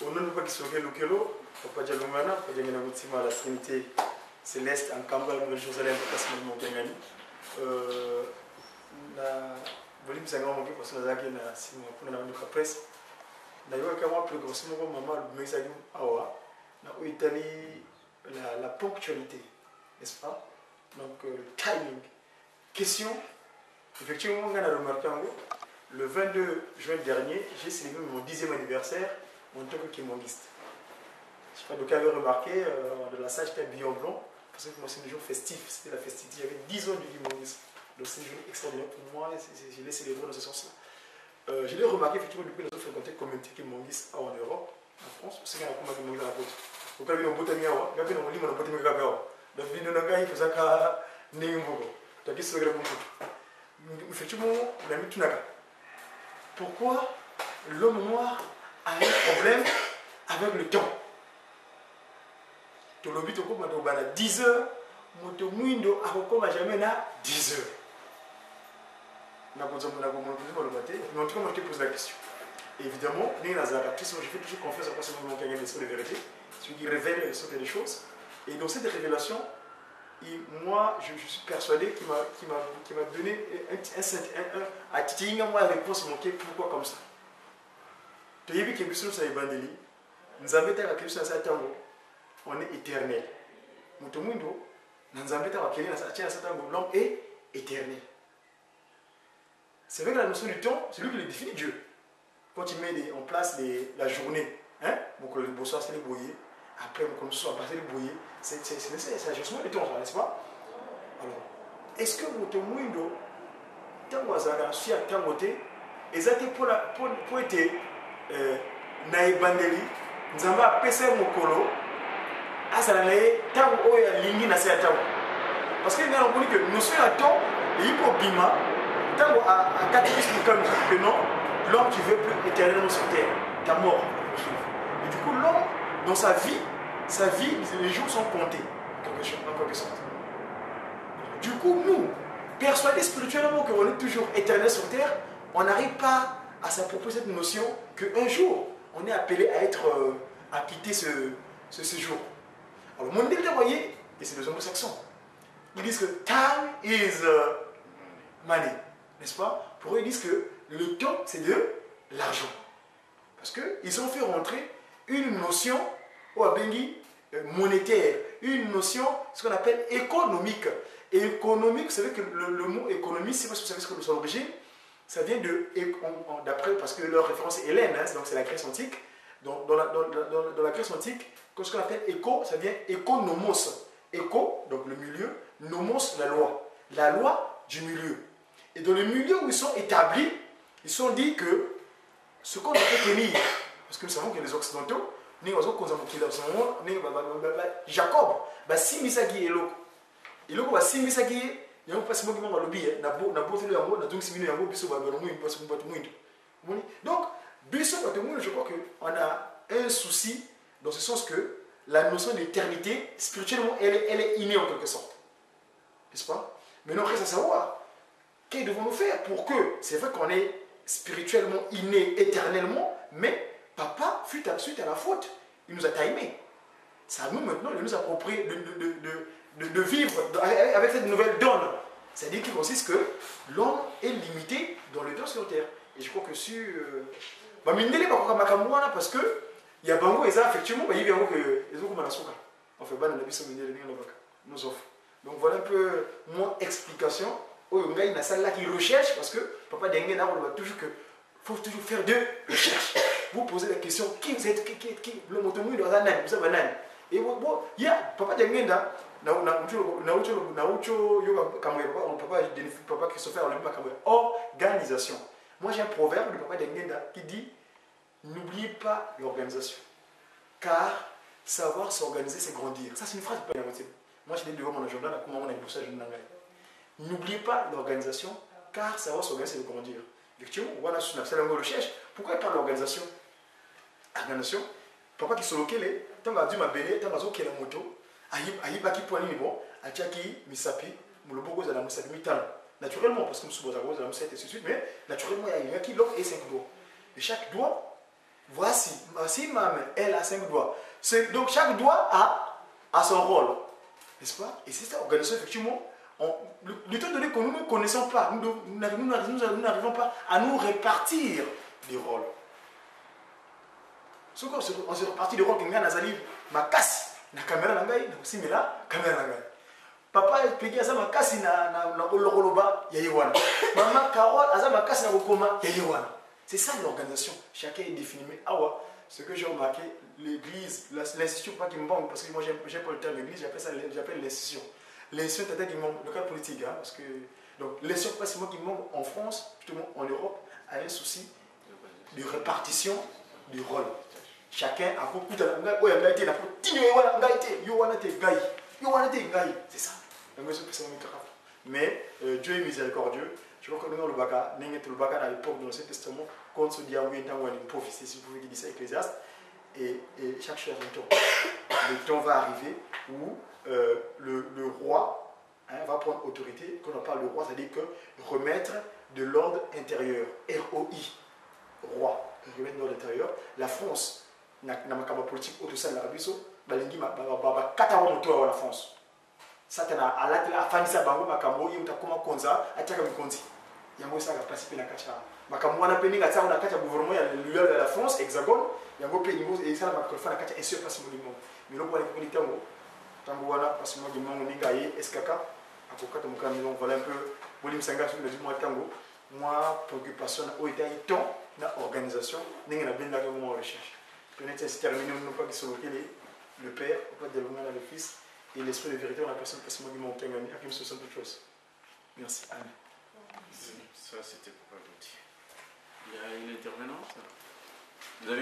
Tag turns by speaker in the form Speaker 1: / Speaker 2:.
Speaker 1: Au nom de Papa Kisoke Lukelo, Papa Djalungana, Papa Djangana Goutima, la Trinité Céleste, en Kamba, Nouvelle-Jérusalem, Papa Simon Montengani. Na volume 50 parce que na Simon pour na presse. Na yo ka moi plus grosso modo maman le message awa na Italie la ponctualité, n'est-ce pas? Donc le timing. Question, effectivement, on a remarqué le 22 juin dernier, j'ai célébré mon 10e anniversaire en tant que kémoniste. Je ne sais pas de qui avait remarqué, de la salle j'étais habillé en blanc, parce que moi c'est un jour festif, c'était la festivité, il y avait 10 ans du kémonisme. Donc c'est un jour extraordinaire pour moi, et je l'ai célébré dans ce sens-là. Je l'ai remarqué effectivement depuis que nous avons fréquenté la communauté kémoniste en Europe, en France, parce qu'il y a un combat kémoniste à la côte. Donc il y a un bout de miawa, il y a un livre dans le bout de miawa. Donc il y a un gars qui faisait un néumbogo. Donc il se regarde beaucoup. Effectivement, on a mis tout naga. Pourquoi l'homme noir a un problème avec le temps? Tu l'as vu, tu as 10 heures, tu as jamais 10 heures. Mais en tout cas, moi, je te pose la question. Évidemment, je fais toujours confiance à personne qui a une esprit de vérité, celui qui révèle des choses. Et dans cette révélation, moi, je suis persuadé qu'il m'a donné un titiller la réponse manquée. Pourquoi comme ça? Tu as vu que nous sommes évangélisés. Nous avons été à la on est éternel. L'homme est éternel. C'est vrai que la notion du temps, c'est lui qui le définit Dieu. Quand il met en place la journée, hein, le bonsoir c'est les boyer, après comme ce soit passé les boyer, c'est l'ajustement du temps, n'est-ce pas? Alors, est-ce que votre mundo, tant que vous avez su à tant côté, exactement pour être naïbandeli, nous avons appelé mon colo, à ça tant que y a ligne na c'est tant. Parce que nous avons dit que nous sommes à temps, et il faut bima, tant à 4 que non, l'homme qui veut plus éternellement sur terre, ta mort. Et du coup, l'homme, dans sa vie, les jours sont comptés, en quelque sorte. Du coup, nous, persuadés spirituellement qu'on est toujours éternel sur terre, on n'arrive pas à s'approprier cette notion qu'un jour, on est appelé à quitter ce jour. Alors, mon Dieu, vous voyez, et c'est les anglo-saxons, ils disent que time is money, n'est-ce pas? Pour eux, ils disent que le temps, c'est de l'argent. Parce qu'ils ont fait rentrer une notion monétaire, une notion, ce qu'on appelle économique. Et économique, vous savez que le mot économie, c'est parce que vous savez ce que son origine, ça vient d'après, parce que leur référence est Hélène, hein, donc c'est la Grèce antique. Dans la Grèce antique, ce qu'on appelle éco, ça vient économos. Éco, donc le milieu, nomos, la loi du milieu. Et dans le milieu où ils sont établis, ils se sont dit que ce qu'on doit tenir, parce que nous savons que les Occidentaux, Jacob, si Misaki est là, il y a si Misaki, il y a un passement qui m'a lobby, donc, je crois qu'on a un souci dans ce sens que la notion d'éternité, spirituellement, elle est innée en quelque sorte. N'est-ce pas? Maintenant, reste à savoir, que devons-nous faire pour que, c'est vrai qu'on est spirituellement inné éternellement, mais papa, suite à la faute, il nous a timé. C'est à nous maintenant de nous approprier, de vivre avec cette nouvelle donne. C'est-à-dire qu'il consiste que l'homme est limité dans le temps sur terre. Et je crois que sur... parce que il y a bango et ça effectivement il y a que les autres on fait pas dans la vie nous offre. Donc voilà un peu mon explication. Il y a une salle là qui recherche parce que papa Dengue on doit toujours que faut toujours faire de recherche. Vous posez la question qui vous êtes qui le motomou dans un âne, vous savez un âne. Et bon il y a papa Dengue là papa Christopher organisation. Moi j'ai un proverbe de papa Dengue qui dit n'oubliez pas l'organisation, car savoir s'organiser, c'est grandir. Ça, c'est une phrase de Père. Moi, je l'ai devant mon agenda, comment on a écrit ça, je n'oubliez pas l'organisation, car savoir s'organiser, c'est grandir. Effectivement, voilà, c'est la recherche. Pourquoi pas l'organisation? Organisation, papa qui se locale, tant que tu m'as béni, tant que tu as la moto, aïe, qui point bon, aïe, misapi, moulobogo, à la misapi, naturellement, parce que nous sommes à la misapi, et ainsi de suite, mais naturellement, il y a un qui bloque et 5 doigts. Et chaque doigt, Voici, ma main, elle a 5 doigts. Donc chaque doigt a son rôle. N'est-ce pas? Et c'est cette organisation, effectivement, étant donné que nous ne connaissons pas, nous n'arrivons pas à nous répartir des rôles. On se répartit des rôles que nous avons ma casse, la caméra nangai, na aussi la caméra nangai. Papa pegi aza makasi na olokoloba ya yewana. Maman Carole aza makasi na kokoma ya yewana. C'est ça l'organisation. Chacun est défini. Mais awa, ce que j'ai remarqué, l'église, l'institution, pas qui me manque, parce que moi j'aime pas le terme l'église, j'appelle l'institution. L'institution, c'est-à-dire qui manque, le cas politique, hein, parce que. Donc l'institution, pas seulement qui manque en France, justement en Europe, a un souci de répartition du rôle. Chacun a beaucoup de c'est ça. Mais Dieu est miséricordieux. Je crois que nous, le Baka, à l'époque de l'Ancien Testament, quand on dit une prophétie, si vous pouvez dire ça, Ecclésiaste, et chaque chose a un temps. Le temps va arriver où le roi va prendre autorité. Quand on parle de roi, c'est-à-dire que remettre de l'ordre intérieur, ROI, roi, remettre de l'ordre intérieur. La France, na makaba politique autour de la Russie, balingi kataro moto la France. Ça tena alati la fanisa bango makambo yimta koma konza ataka mikonzi. Yango ça va participer na kacha. Makambo wana peninga tsa na kacha gouvernement ya la France hexagone, yango pe niveau et ça va faire na kacha et sur place monument. Mais lo pour les tango wana parce que moi dimango ninga ye SKK akokata mukamilo voilà un peu bolim sanga sur le mois tango. Moi préoccupation au état temps na organisation ninga na benda ko mo recherche. Peut-être c'est terminé nous pas qui sont le père, pas développer le fils. Et l'esprit de vérité, on a personne parce que moi, mon père m'a mis à qui me se sent toute chose. Merci. Amen.
Speaker 2: Ça, c'était pour ajouter. Il y a une intervenante. Vous avez